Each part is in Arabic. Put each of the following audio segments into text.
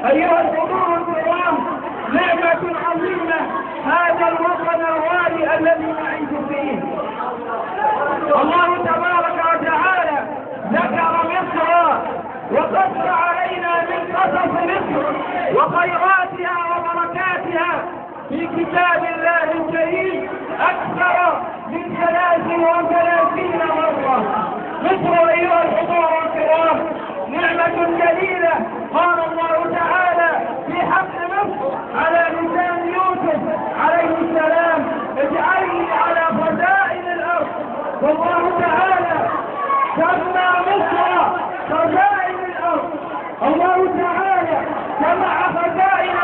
أيها الحضور الكرام، نعمة عظيمة هذا الوطن الغالي الذي نعيش فيه. الله تبارك وتعالى ذكر مصر وقص علينا من قصص مصر وخيراتها وبركاتها في كتاب الله الكريم أكثر من 33 مرة. مصر أيها الحضور الكرام نعمة جليلة. قال الله تعالى في حق مصر على لسان يوسف عليه السلام: اجعلني على خزائن الأرض. والله تعالى سمى مصر خزائن الأرض. الله تعالى جمع خزائن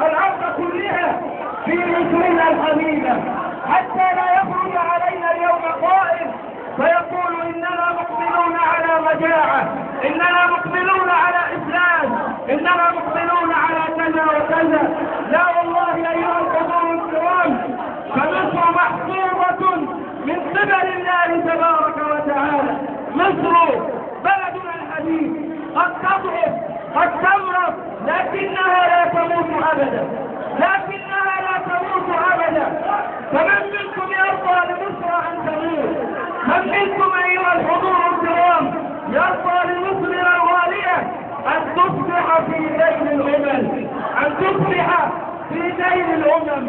الأرض كلها في مصرنا الحبيبة، حتى لا يخرج علينا اليوم قائل فيقول إننا مقبلون على مجاعة، إننا مقبلون على إفلاس، إننا مقبلون على كذا وكذا. لا والله أيها الحضور الكرام، فمصر محفوظة من قبل الله تبارك وتعالى. مصر بلدنا الحبيب قد تضعف قد تمرض، لكنها لا تموت أبدا، لكنها لا تموت أبدا. فمن منكم يرضى لمصر أن تموت؟ من منكم أيها الحضور الكرام يرضى لمصر الغالية أن تصبح في دين الأمم، أن تصبح في دين الأمم؟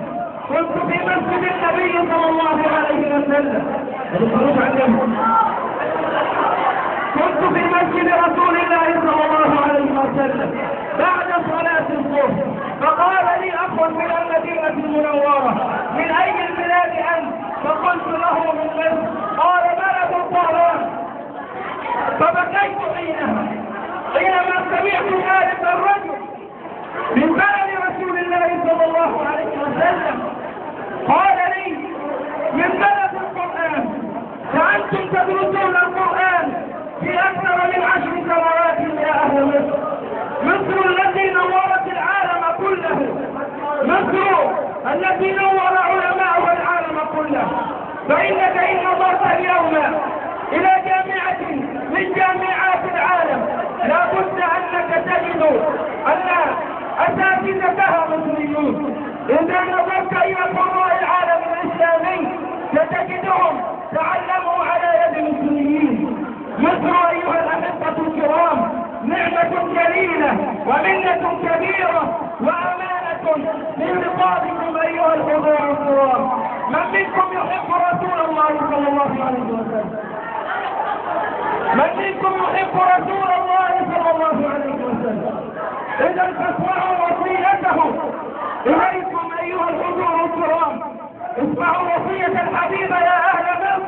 كنت في مسجد النبي صلى الله عليه وسلم، كنت في مسجد رسول الله صلى الله عليه وسلم بعد صلاة الظهر، فقال لي أخ من المدينة المنورة: من أي البلاد أنت؟ فقلت له: من مصر. قال: بلد الطهران. فبكيت حينما سمعت ذلك الرجل من بلد رسول الله صلى الله عليه وسلم. قال لي: من بلد القرآن، فأنتم تدرسون القرآن في أكثر من 10 سنوات يا أهل مصر. مصر التي نورت العالم كله، مصر التي نور علماء العالم كله. فإنك إن نظرت اليوم إلى جامعة من جامعات العالم لا بد أنك تجد أن أساتذتها مصريون. إذا نظرت إلى فضاء العالم الإسلامي ستجدهم تعلموا على يد المسلمين. مصر أيها الأحبة الكرام نعمة جليلة ومنة كبيرة وأمانة من رقابكم أيها الحضور الكرام. من منكم يحب رسول الله صلى الله عليه وسلم؟ من منكم يحب رسول الله صلى الله عليه وسلم؟ إذا فاسمعوا وصيته إليكم أيها الحضور الكرام، اسمعوا وصية الحبيب يا أهل مصر،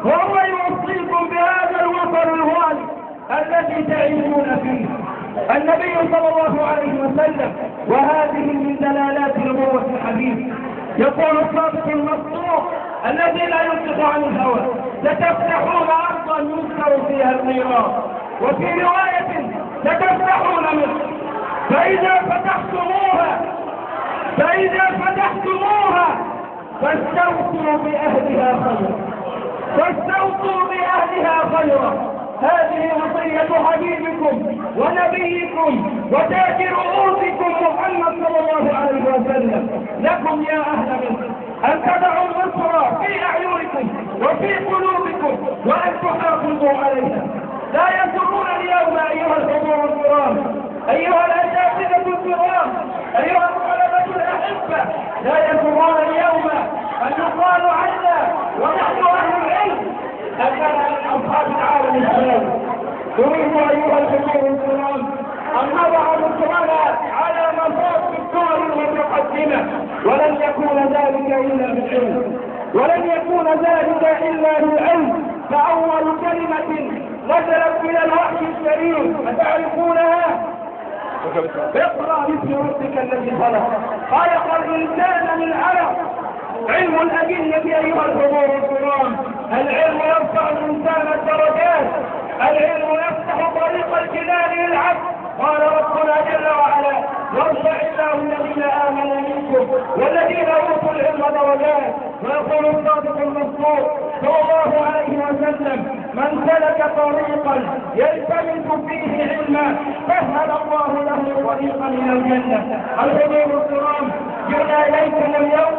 وهو يوصيكم بهذا الوطن الغالي الذي تعيشون فيه. النبي صلى الله عليه وسلم، وهذه من دلالات نبوة الحبيب، يقول الصادق المصدوق الذي لا ينطق عن الهوى: ستفتحون أرضا يذكر فيها الميراث. وفي رواية: ستفتحون مصر، فإذا فتحتموها فاستوصوا بأهلها خيرا، فاستوصوا بأهلها خيرا. هذه وصية حبيبكم ونبيكم وتاج رؤوسكم محمد صلى الله عليه وسلم لكم يا أهل مصر، أن تدعوا مصر في أعينكم وفي قلوبكم وأن تحافظوا عليها. لا يسرون اليوم أيها الحضور الكرام، أيها الأساتذة الكرام، أيها الطلبة الأحبة، لا يسرون اليوم أن يقال عنا ونحن أهل العلم أننا من أصحاب العالم الإسلامي. نريد أيها الحضور الكرام أن نضع مصرنا على مصاف الدول المتقدمة، ولن يكون ذلك إلا بالعلم، ولن يكون ذلك إلا بالعلم. فأول كلمة نزلت من الوحي الكريم أتعرفونها؟ اقرأ باسم ربك الذي خلق الإنسان من علق. علم الأدلة أيها الحضور الكرام، العلم يرفع الإنسان الدرجات، العلم يفتح طريق الجنان للعبد. قال ربنا جل وعلا: يرفع الله الذين آمنوا منكم والذين أوتوا العلم درجات. ويقول الصادق المصدوق صلى الله عليه وسلم: من سلك طريقا يلتمس يلتمس فيه علما سهل الله له طريقا الى الجنه. الحضور الكرام، جئنا اليكم اليوم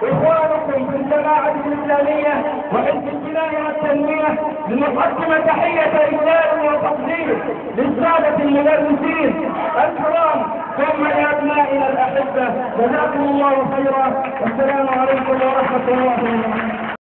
اخوانكم في الجماعه الاسلاميه وحزب البناء والتنميه لنقدم تحيه اجلال وتقدير للساده المدرسين الكرام ثم لابنائنا الاحبه. جزاكم الله خيرا والسلام عليكم ورحمه الله وبركاته.